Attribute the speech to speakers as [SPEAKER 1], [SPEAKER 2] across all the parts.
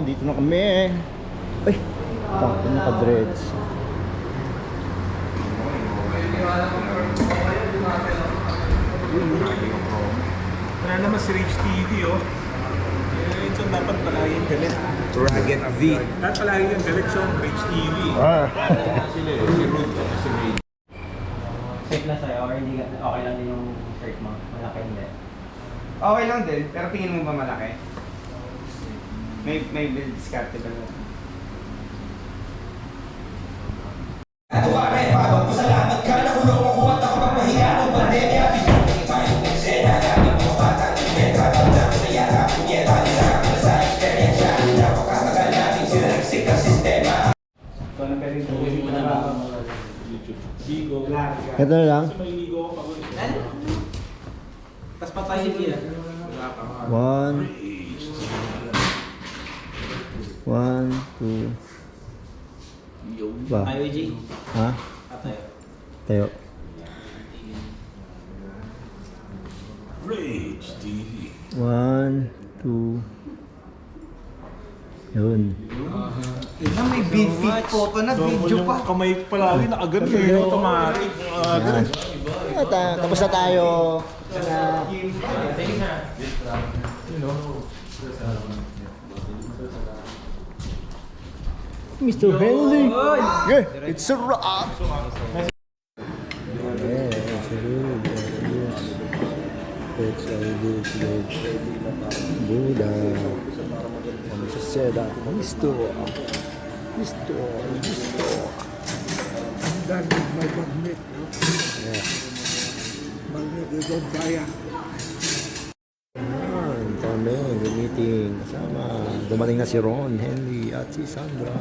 [SPEAKER 1] dito na kami. Ay, takot na ka-dreads.
[SPEAKER 2] Wala naman si Rich TV, oh. So dapat palagi yung galit.
[SPEAKER 3] Ragged V.
[SPEAKER 2] Dapat palagi yung galit yung Rich TV.
[SPEAKER 4] Safe na sa'yo or hindi okay lang din yung shirt mo? Malaki hindi?
[SPEAKER 3] Okay lang din, pero tingin mo ba malaki? May build discarte ba naman?
[SPEAKER 1] Ito na lang.
[SPEAKER 4] Tapos patayin mo yan.
[SPEAKER 1] 1 1, 2. Ba?
[SPEAKER 4] Tayo, G.
[SPEAKER 1] Ha?
[SPEAKER 4] Tayo.
[SPEAKER 1] Tayo.
[SPEAKER 2] Rich TV.
[SPEAKER 1] 1, 2. Yun.
[SPEAKER 3] May big fit photo na, video pa.
[SPEAKER 2] Kamay palagi nakagano eh. Automatic.
[SPEAKER 1] Yan. At, tapos na tayo. Mr. Henley. Yeah, it's a rock. Yeah, it's a good Buddha. Kami sa seda. Misto.
[SPEAKER 5] Ang dami may magnet.
[SPEAKER 1] Yeah.
[SPEAKER 5] Magnet ito kaya.
[SPEAKER 1] Ayan, kami meeting kasama. Dumating na si Ron, Henry at si Sandra.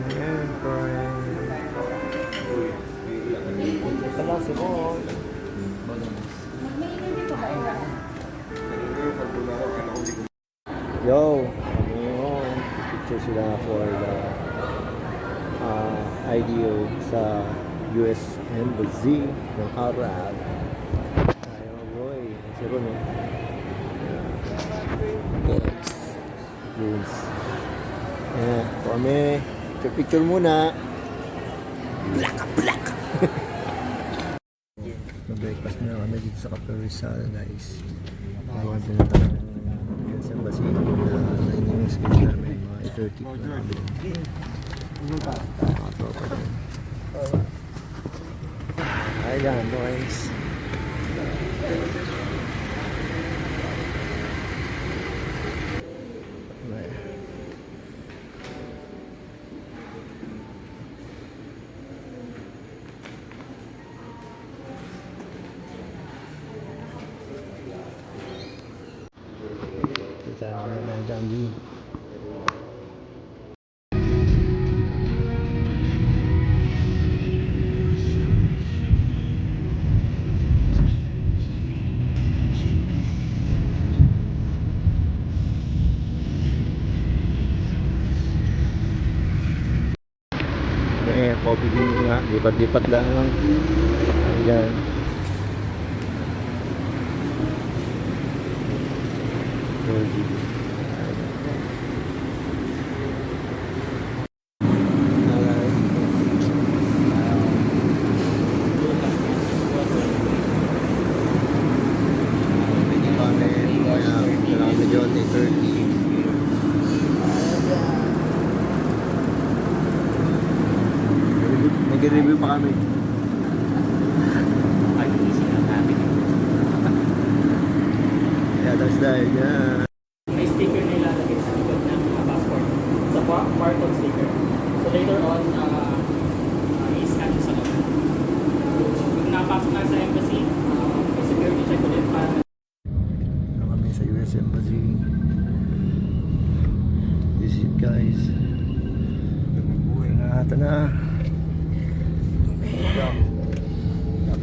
[SPEAKER 1] Ayan, friend. Ito lang si Ron. Yo, ngayon, picture sila for the IDO sa US Embassy ng Arab. Tayo, boy. Si Ron, eh. Thanks. Yes. Ayan, kami. Picture muna. Black. Mag-breakfast na kami dito sa Cafe Rizal, guys. Nagawan din natin ng US Embassy na 9 yung schedule namin. Mga 8:30 na kami. Mga tropa din. Ayan, boys. Kita ng Jambi. Coffee din nga, lipat-lipat lang. Ayan. Nag-review pa kami. Yeah, that's that. Yeah.
[SPEAKER 4] May sticker na ilalagay sa likod ng passport. Sa barcode sticker. So later on, i-scan siya sa loob. Kung napasok na sa embassy, may security check ulit para
[SPEAKER 1] Kami sa US Embassy. This is it, guys. Ito na.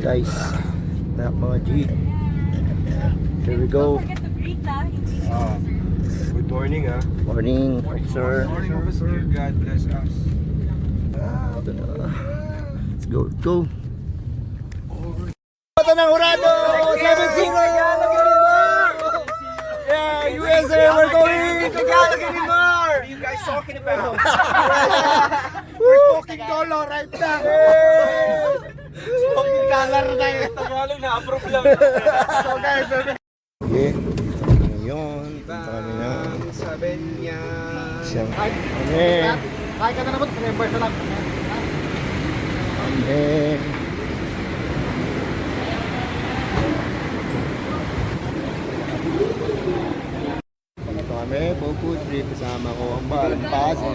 [SPEAKER 1] Guys, na mga G. Here we go.
[SPEAKER 6] Don't forget to greet
[SPEAKER 3] Good morning, ah.
[SPEAKER 1] Morning, officer.
[SPEAKER 3] Morning, officer. God bless us.
[SPEAKER 1] Ito na. Let's go, let's go. USA, we're going to Gallagher anymore!
[SPEAKER 3] What are you guys talking about?
[SPEAKER 5] We're smoking dollar right now.
[SPEAKER 1] Smoking dollar na yun.
[SPEAKER 2] Tagalog na, approve lang.
[SPEAKER 5] So guys,
[SPEAKER 1] Okay, ngayon, punta kami na
[SPEAKER 3] Sabi niya.
[SPEAKER 1] siyang kami.
[SPEAKER 5] kaya ka na naman, remember sa lang.
[SPEAKER 1] Kami. Ito kami, food trip, kasama ko ang Palampasi.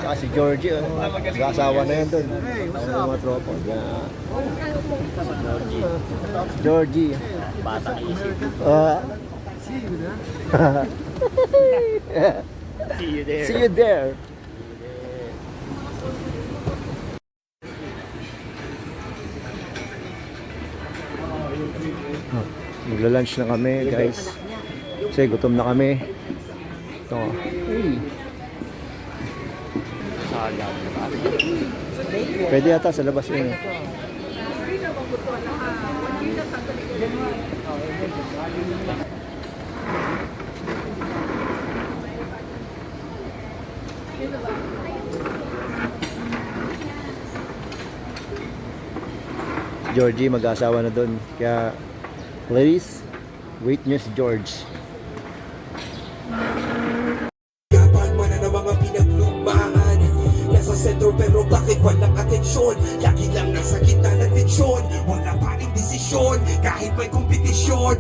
[SPEAKER 1] Saka si Georgie, kasawa na yan dun. Ang mga tropa. Yan. Si Georgie. Bata isip. See you there. See you there. Magla-lunch na kami, guys. Kasi gutom na kami. Ito. Pwede yata sa labas yun. Georgie mag-asawa na doon. Kaya, ladies, wait nyo si George.
[SPEAKER 6] Yapan man na ng mga pinaglumaan. Nasa sentro pero bakit walang atensyon? Lagi lang nasa gitna ng tensyon. Wala pa rin desisyon kahit may kompetisyon.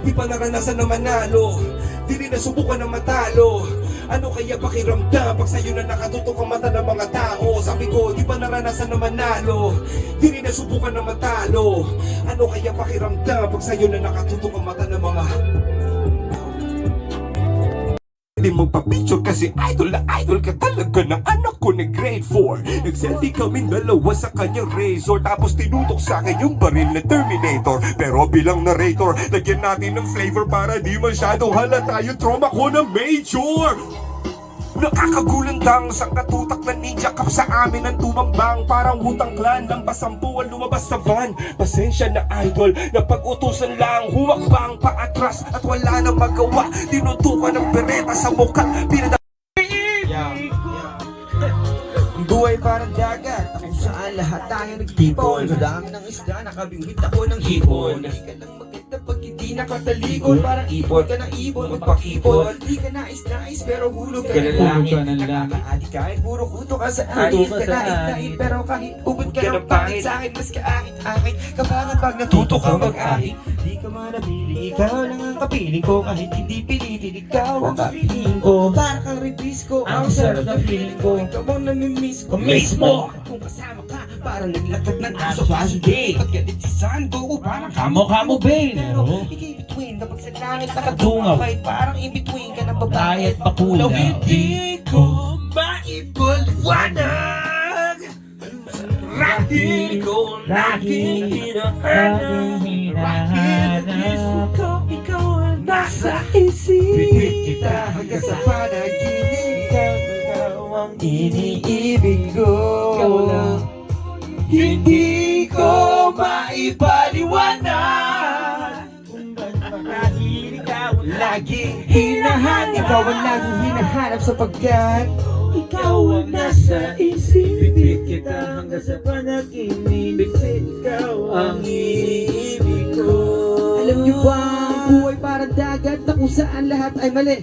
[SPEAKER 6] Di pa naranasan na manalo, di rin nasubukan na matalo. Ano kaya pakiramdam pag sa'yo na nakatutok ang mata ng mga tao? Sabi ko, di pa naranasan na manalo, di rin nasubukan na matalo. Ano kaya pakiramdam pag sa'yo na nakatutok ang mata ng mga Hindi magpa-picture kasi idol na idol ka talaga ng anak ko na grade 4. Nag-selfie kaming dalawa sa kanyang razor, tapos tinutok sa akin yung baril na Terminator. Pero bilang narrator, lagyan natin ng flavor para di masyadong halata yung trauma ko na major. Nakakagulantang sa katutak na ninja kap sa amin ang tumambang. Parang Wu-Tang Clan ng pasampuan lumabas sa van. Pasensya na idol, napag-utusan lang humakbang paatras at wala na magawa. Tinutukan ng bereta sa mukha, buhay parang dagat, kung saan lahat tayo nagtipon. Sa dami ng isda, nakabingwit ako ng hipon. Hindi ka lang maganda pag hindi nakatalikod. Parang ipon ka ng ibon, magpakipon. Hindi ka nais-nais, pero hulog ka ng langit. Nakakaali kahit puro kuto ka sa akin. Kanait-nait, pero kahit ugod ka ng pangit sa akin, mas kaakit-akit. Kapangan pag natuto ka mag-ahit. Di ka manabili, ikaw lang ang kapiling ko. Kahit hindi pilitin, ikaw ang kapiling ko. Para kang ribis ko, ang sarap na feeling ko. Ikaw ang namimiss ko mismo. Kung kasama ka, parang naglakad ng aso Sasuke. Pag galit si San Goku, parang kamo-kamo babe. Pero iki-between kapag sa langit nakatungaw, kahit parang in-between ka ng babae at bakulaw. Hindi ko maipaliwanag. Lagi ko laging hinahanap. Ikaw ang nasa isip kita hanggang sa panaginip. Ikaw ang iniibig ko. Hindi ko maipaliwanag kung ba't marahil ikaw ang laging hinahanap. Ikaw ang laging hinahanap sapagkat ikaw ang nasa isip kita hanggang sa panaginip. Ikaw ang iniibig ko. Alam niyo ba, buhay parang dagat na kung saan lahat ay mali.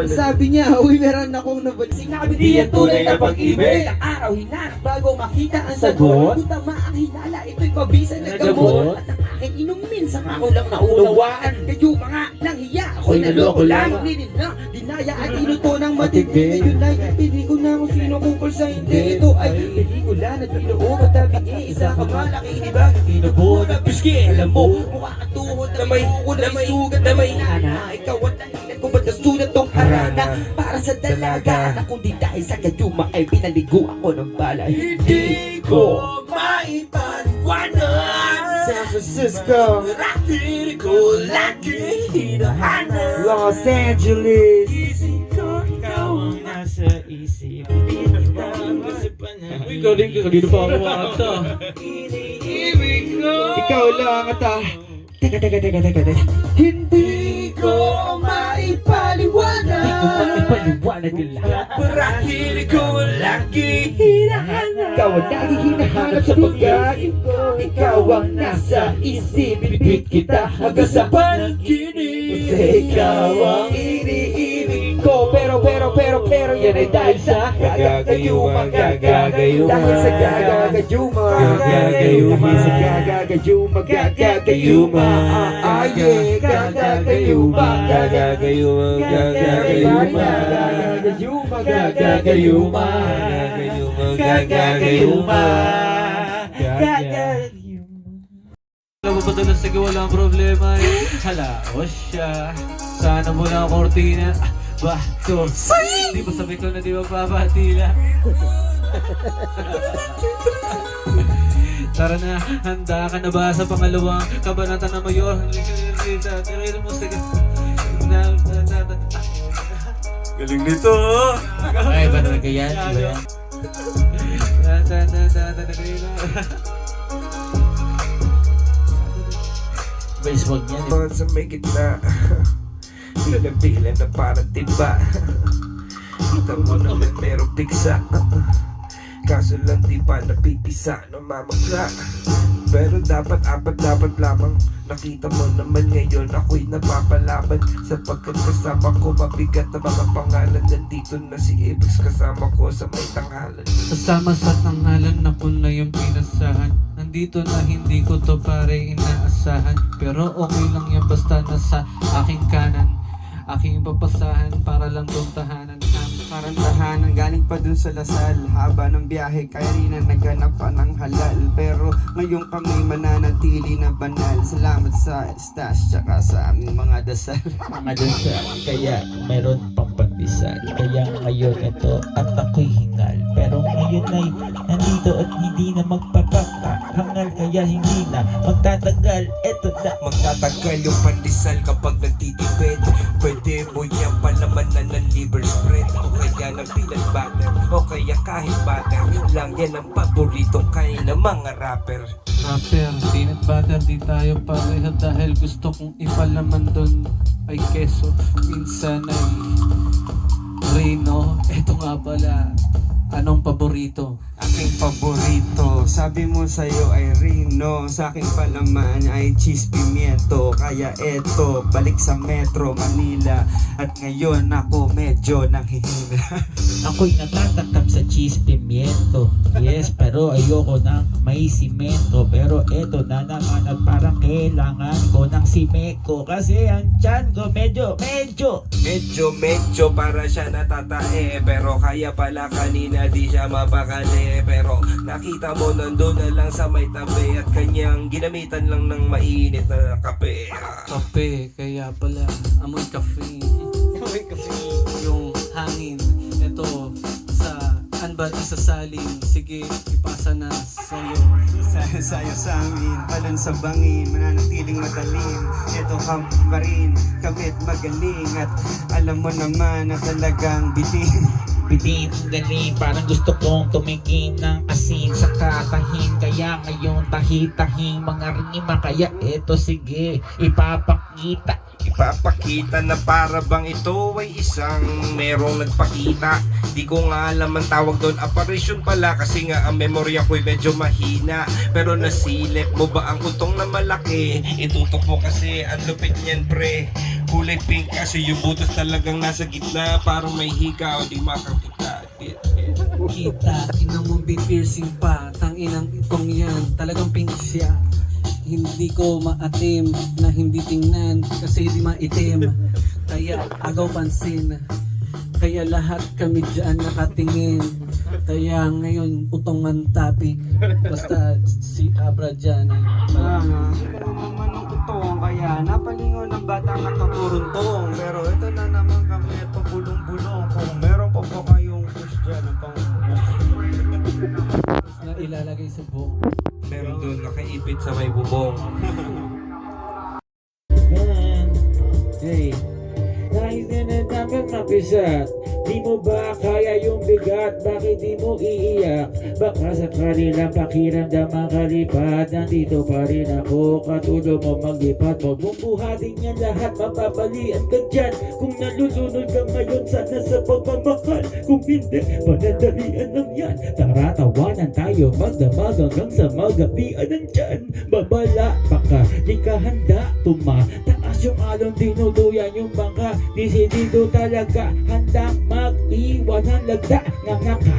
[SPEAKER 6] Sabi niya, uy, meron akong nabalik. Sinabi di yan tunay na pag-ibig. Ang araw hinanap bago makita ang sagot. Kung tama ang hinala, ito'y pabisan na gamot. At ang aking inumin sa ako lang naunawaan. Kayo mga nanghiya, ako'y naloko lang. Nilin na, dinaya at inuto ng matindi. Ngayon ay, pili ko na kung sino kukul sa hindi. Ito ay, pelikula na tinoo matabingi. Isa ka malaking ibang tinubo na piski. Alam mo, mukha ka tuhod na may sugat na may nana. Ikaw ang dahilan kung ba't nasulat tong harana. Para sa dalaga na kundi dahil sa kayuma ay pinaligo ako ng bala. Hindi ko maipaliwanag. San Francisco, hindi ko lagi hinahanap. Los Angeles, isip ko ikaw ang nasa isip.
[SPEAKER 2] Ikaw din ka, kanina pa ako makakanta.
[SPEAKER 6] Iniibig ko.
[SPEAKER 3] Ikaw lang ata.
[SPEAKER 6] Teka. Hindi ko ko pang ipaliwanag ang lahat. Marahil ikaw ang laging hinahanap. Ikaw ang laging hinahanap sa pag-aisip ko. Ikaw ang nasa isip, bibit kita hanggang sa panaginip. Kasi ikaw ang iniibig ko. Pero yan ay dahil sa gagagayuma. Dahil sa gagagayuma. Dahil sa gagagayuma. Gagagayuma.
[SPEAKER 7] Alam mo ba doon sige walang problema eh? Hala, o siya. Sana mo na ang kortina. Bastos. Di ba sabi ko na di magpabatila? Tara na, handa ka na ba sa pangalawang kabanata na mayor? Tira mo sige. Galing nito!
[SPEAKER 6] Ay, ba talaga yan? Iba yan? Base wag yan eh.
[SPEAKER 8] Sa may gitna, bilang-bilang na parang timba. Kita mo naman merong piksa, kaso lang di pa napipisa, namamagla. Pero dapat lamang. Nakita mo naman ngayon ako'y napapalaban, sapagkat kasama ko mabigat na mga pangalan. Nandito na si Apex kasama ko sa may tanghalan.
[SPEAKER 7] Kasama sa tanghalan ako na yung pinasahan. Nandito na hindi ko to pare inaasahan. Pero okay lang yan basta nasa aking kanan. Aking papasahan para lang tong tahanan.
[SPEAKER 3] Parang tahanan galing pa dun sa Lasal. Haba ng biyahe kaya rin na naghanap pa ng halal. Pero ngayon kami mananatili na banal. Salamat sa stash tsaka sa aming mga dasal.
[SPEAKER 6] Mga dasal, kaya meron pang pandesal. Kaya ngayon ito at ako'y hingal. Pero ngayon ay nandito at hindi na magpapahangal. Kaya hindi na magtatagal. Ito na.
[SPEAKER 8] Magtatagal yung pandesal kapag nagtitipid. Pwede mo yan palamanan ng liver spread, o kaya ng peanut butter, o kaya kahit butter lang. Yan ang paboritong kain ng mga rapper.
[SPEAKER 7] Rapper, peanut butter, di tayo pareho dahil gusto kong ipalaman doon ay keso. Minsan ay Reno. Eto nga pala, anong paborito?
[SPEAKER 3] Aking paborito, sabi mo sa'yo ay Rino. Sa aking palaman ay cheese pimiento. Kaya eto, balik sa Metro Manila. At ngayon ako medyo nanghihina.
[SPEAKER 6] Ako'y natatakam sa cheese pimiento. Yes, pero ayoko ng may simento. Pero eto na naman at parang kailangan ko ng simeko. Kasi ang tiyan ko medyo
[SPEAKER 8] Medyo para siya natatae, pero kaya pala kanina di siya mapakali. Pero nakita mo nandun na lang sa may tabi at kanyang ginamitan lang ng mainit na kape.
[SPEAKER 7] Kape, kaya pala amoy kafe. Amoy kafe. Yung hangin, ito sa anbal isasalin. Sige, ipasa na sa'yo.
[SPEAKER 3] Sayo sa amin, palon sa bangin, mananatiling madalim. Ito ka pa rin, kamit magaling. At alam mo naman na talagang bitin.
[SPEAKER 6] Bitin ang galing, parang gusto kong tumingin ng asin sa katahin. Kaya ngayon tahi-tahing mga rima. Kaya eto sige,
[SPEAKER 8] Ipapakita na para bang ito ay isang merong nagpakita. Di ko nga alam ang tawag doon, apparition pala. Kasi nga ang memorya ko'y medyo mahina. Pero nasilip mo ba ang utong na malaki? Itutok mo kasi ang lupit niyan pre. Kulay pink kasi yung butas talagang nasa gitna. Parang may hika o di makakita.
[SPEAKER 7] Kita, inang mong piercing pa. Tanginang itong yan, talagang pink siya. Hindi ko maatim na hindi tingnan kasi di maitim. Kaya agaw pansin. Kaya lahat kami dyan nakatingin. Kaya ngayon utongan topic. Basta si Abra dyan ay
[SPEAKER 3] Pero naman ang utong, kaya napalingon ng batang nakapuruntong. Pero ito na naman kami, ito bulong-bulong. Kung meron pa po kayong push dyan, ang pang
[SPEAKER 7] na ilalagay sa buhok.
[SPEAKER 8] Meron doon nakaipit sa may bubong.
[SPEAKER 6] Hey, dahil na dapat mapisat. Di mo ba kaya yung bigat? Bakit di mo iiyak? Baka sa kanilang pakiramdam makalipat, nandito pa rin ako, katulong mo maglipat. Mabubuhatin yan lahat, mapapalian ka dyan. Kung nalulunod ka ngayon, sana sa pagmamahal. Kung hindi, panandalian lang yan. Tara, tawanan tayo, magdamag hanggang sa magabian nandyan. Babala, baka di ka handa tumataas yung alon, dinuduyan yung bangka. Disidido talaga, handang mag-iwan ng lagda. Nangaka,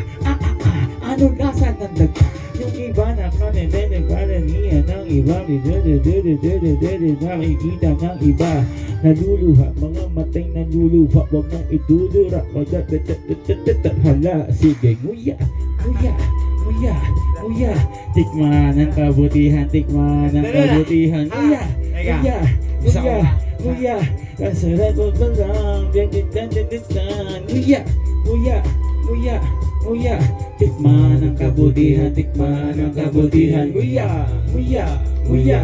[SPEAKER 6] ano nasa ng lagda? Yung iba na kanenene, karanihan ng iba. Nakikita ng iba, naluluha, mga matay naluluha. Huwag mong idudura, hala, sige, nguya, nguya, nguya, nguya. Tikman ng kabutihan, tikman ng kabutihan. Nguya, nguya, nguya, nguya. Kasarap ko ba lang, nguya, nguya, nguya, nguya. Tikman ng kabutihan, tikman ng kabutihan. Nguya, nguya, nguya.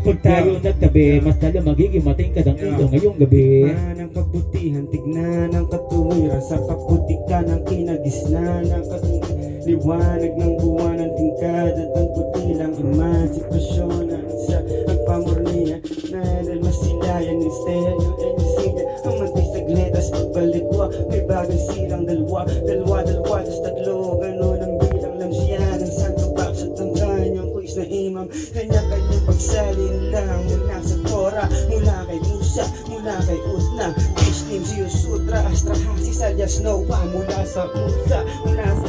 [SPEAKER 6] Pag tayo nagtabi, mas lalo magiging matingkad ang ilo ngayong gabi.
[SPEAKER 3] Tignan ang kabutihan, tignan ang katuwiran. Sa kaputikan ng kinagisnan ng liwanag ng buwan ng tingkad. At ang putilang emansipasyon ng isa ang pamurnihan. Naral masilayan, instead yung enisida. Ang mantis sagletas, balikwa. May bagong silang dalawa, dalawa, dalawa, tas tatlo. Ganon ang bilang lang siya ng santo box at ang kanyang quiz na imam. Kanya-kanyang pagsalin lang mula sa Torah, mula kay Musa, mula kay Utna, Krishnim, Zeus, Sutra, Astrahasis, alias Noah, mula sa Musa, mula sa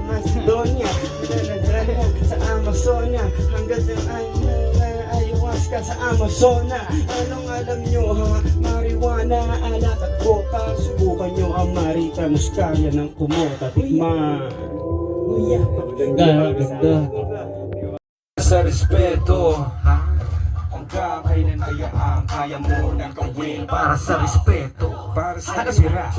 [SPEAKER 3] Macedonia, mula na sa Amazonia, hanggang sa ayahuasca sa Amazona. Anong alam nyo ha? Marijuana, alat at coca. Subukan nyo ang Marita Muscaria ng kumota. Tikman. Uya,
[SPEAKER 6] Ganda.
[SPEAKER 8] Sa respeto, ha? Hanggang kailan kaya ang kaya mo ng gawin para sa respeto, para sa kasira.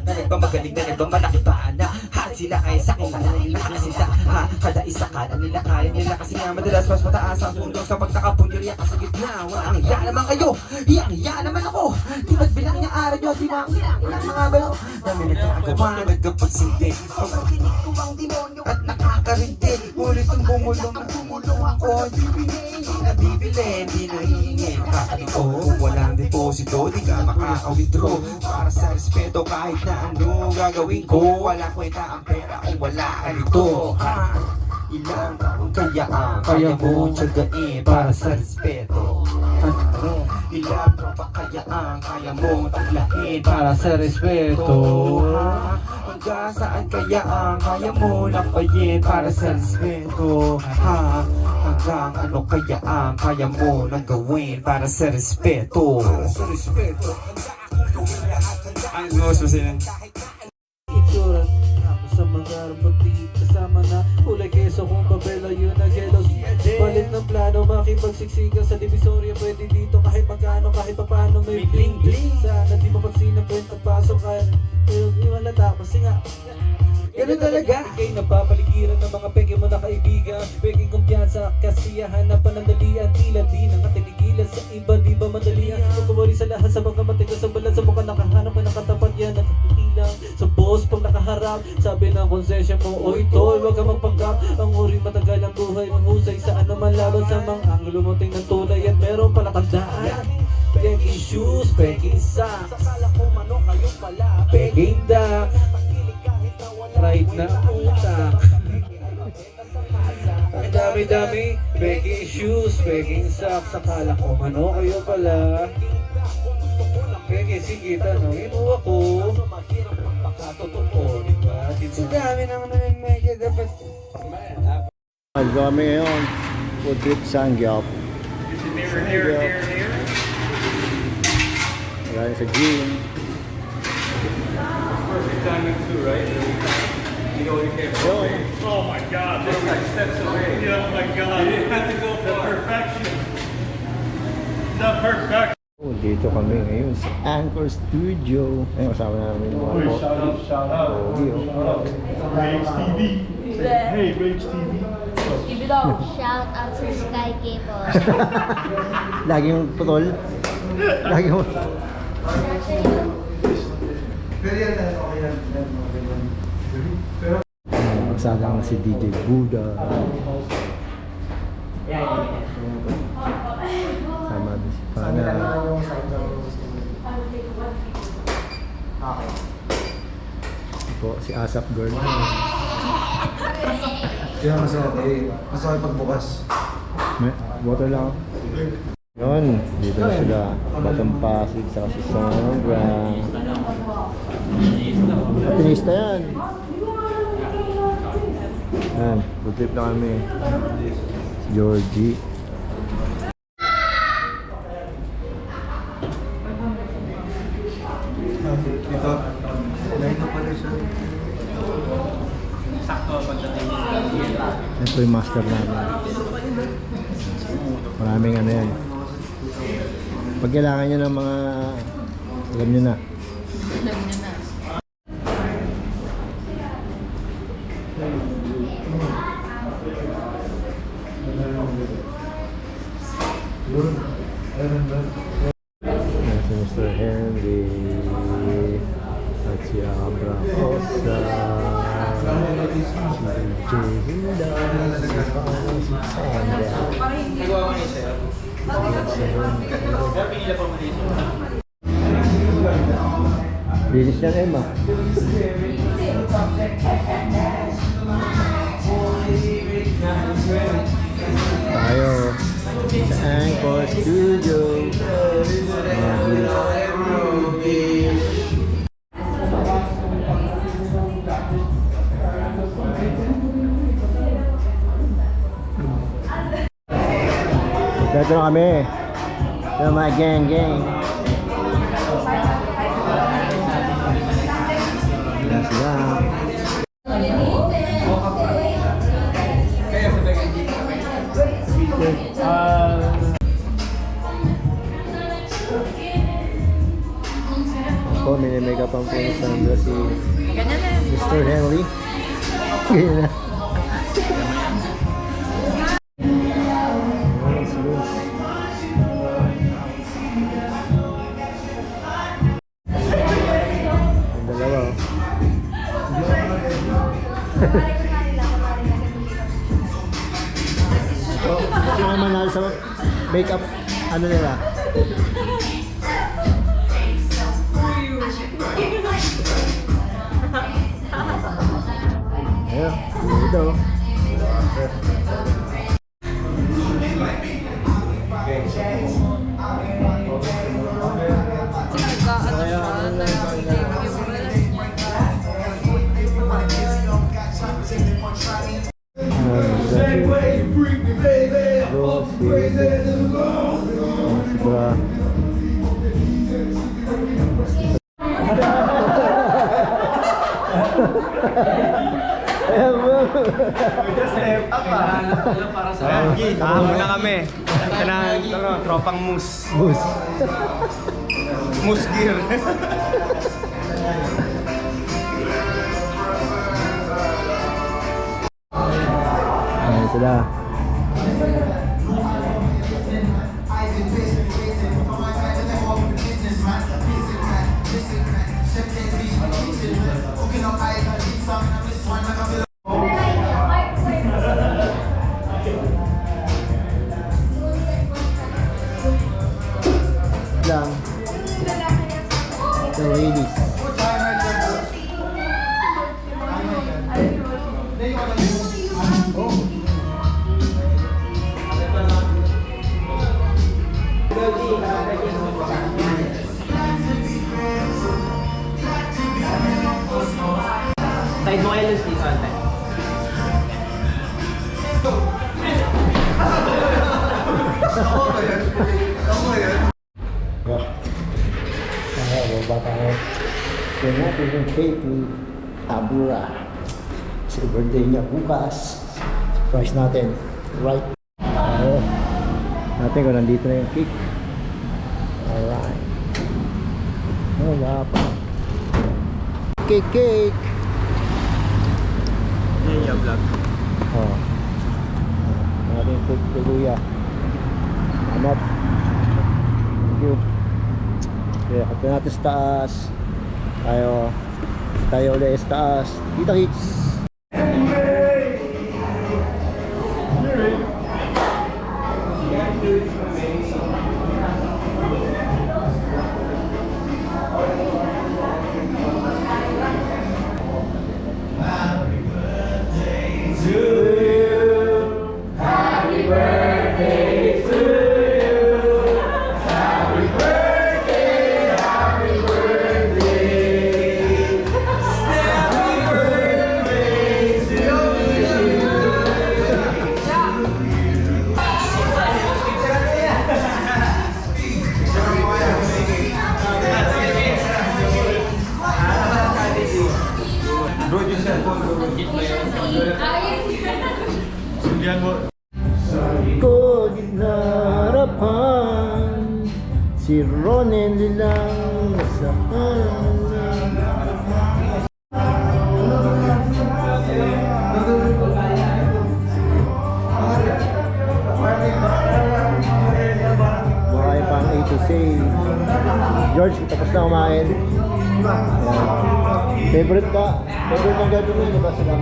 [SPEAKER 8] Na nagpamagaling, na nagpamalaki pa na hahat sila ay sa akin, nila kasita, ha? Kada isa ka na nila kaya nila kasi nga madalas mas mataas ang puntos kapag nakapundirya ka sa gitna. Walang iya naman kayo, iya naman ako. Di ba't bilang niya araw nyo, di ba ang ilang mga balo? Dami na nagagawa, nagkapagsindi. Pagkakinig ko ang demonyo at nakakarindi. Ulit ang bumulong ako, nabibili, di nahihingi. Kakalito, walang deposito, di ka makaka-withdraw. Para sa respeto kahit na ano gagawin ko, wala kwenta ang pera kung wala ka nito. Ilang taon kaya ang kaya mo tiyagain para sa respeto? Ilang tropa kaya ang kaya mo taglahin para sa respeto? Hanggang saan kaya ang kaya mo lampayin para sa respeto? Hanggang ano kaya ang kaya mo nang gawin para sa respeto? Ang gusto sila.
[SPEAKER 7] Itsura ako sa mga rabati. Kasama na kulay keso kung pabela yun ang hellos. Balit ng plano makipagsiksikan sa divisorya. Pwede dito kahit magkano, kahit pa paano may bling bling. Sana di mapansin ang kwentang pasok kaya iwalata kasi nga ganun talaga. Ika'y napapaligiran ng mga peke mo na kaibigan. Peking kumpiyansa, kasiyahan na panandalian. Tila di na nga tinigilan sa iba, di ba madalian? Kung kumuli sa lahat sa mga matigas sa balat, sa mukha nakahanap ka nakatapat yan. Nakakitilang sa boss pag nakaharap. Sabi ng konsensya mo, oy tol, wag ka magpanggap. Ang uri matagal ang buhay, manghusay sa anuman laban sa mga anggulo mo tingnan tulay. At meron pala tandaan, peking shoes, peking socks. Sakala ko manok kayo pala, peking duck. Right na utak. Ang dami-dami, peking shoes, peking socks. Sakala ko mano kayo pala. Peking sige, tanongin mo ako. Totoo, diba?
[SPEAKER 3] Sa dami naman namin medyo dapat.
[SPEAKER 1] Nandito kami ngayon, food trip Sangyap. Maraming sa gym.
[SPEAKER 2] Perfect timing too, right? You know you can't go away. Oh my God! Just like steps away. Yeah, oh my God! You didn't have to go for perfection. The perfection.
[SPEAKER 1] Oh, dito kami ngayon sa Anchor Studio. Ayun, kasama namin yung mga po.
[SPEAKER 2] Shout out. Rage TV. Hey, Rage TV.
[SPEAKER 9] Give it up. Shout out to Sky Cable.
[SPEAKER 1] Lagi yung putol. Lagi yung... Magsalang na si DJ Buddha. Sama din si Pana. Po, si Asap Girl.
[SPEAKER 5] Kaya mas okay. Mas okay pagbukas.
[SPEAKER 1] Water lang. Yun, dito na sila. Batang Pasig sa si Sombra. Pinista yan. Yan, good trip na kami. Si Georgie.
[SPEAKER 5] Dito. Lain na pala siya.
[SPEAKER 1] Ito yung master namin. Maraming ano yan. Pag kailangan nyo ng mga, alam nyo na. Yan si Mr. Henry at si Abra Costa, si DJ Hilda, si Paolo, si Sandra. Linis yan, Emma. Tayo sa Anchor Studio. Dito na kami sa mga gang. Yan sila. Ako, mini-makeup ang po ni Sandra si Mr. Henry. Ganyan na. Ang dalawa. So, sino ang manalo sa makeup ano nila? Ayan, dito.
[SPEAKER 5] Kahapon na kami. Kanang tropang moose.
[SPEAKER 1] Bus.
[SPEAKER 5] Moose gear.
[SPEAKER 1] Ayan sila. Lang. The ladies.
[SPEAKER 4] Side mo kayo dito, ante.
[SPEAKER 1] Baba tayo. Kaya natin yung cake ni Abura. Kasi birthday niya bukas. Surprise natin. Right? Natin kung nandito na yung cake. Alright. Wala pa. Cake!
[SPEAKER 5] Yan yung vlog.
[SPEAKER 1] Oh. Natin yung cake kay Kuya. Salamat. Thank you. Kaya hati natin sa taas. Tayo ulit sa taas. Kita kits. Ko gitna harapan, si Ronen nilang nasaan. Buhay pang A to C. George, tapos na kumain. Ayan. Favorite ba? Favorite ng gagawin mo ba sila?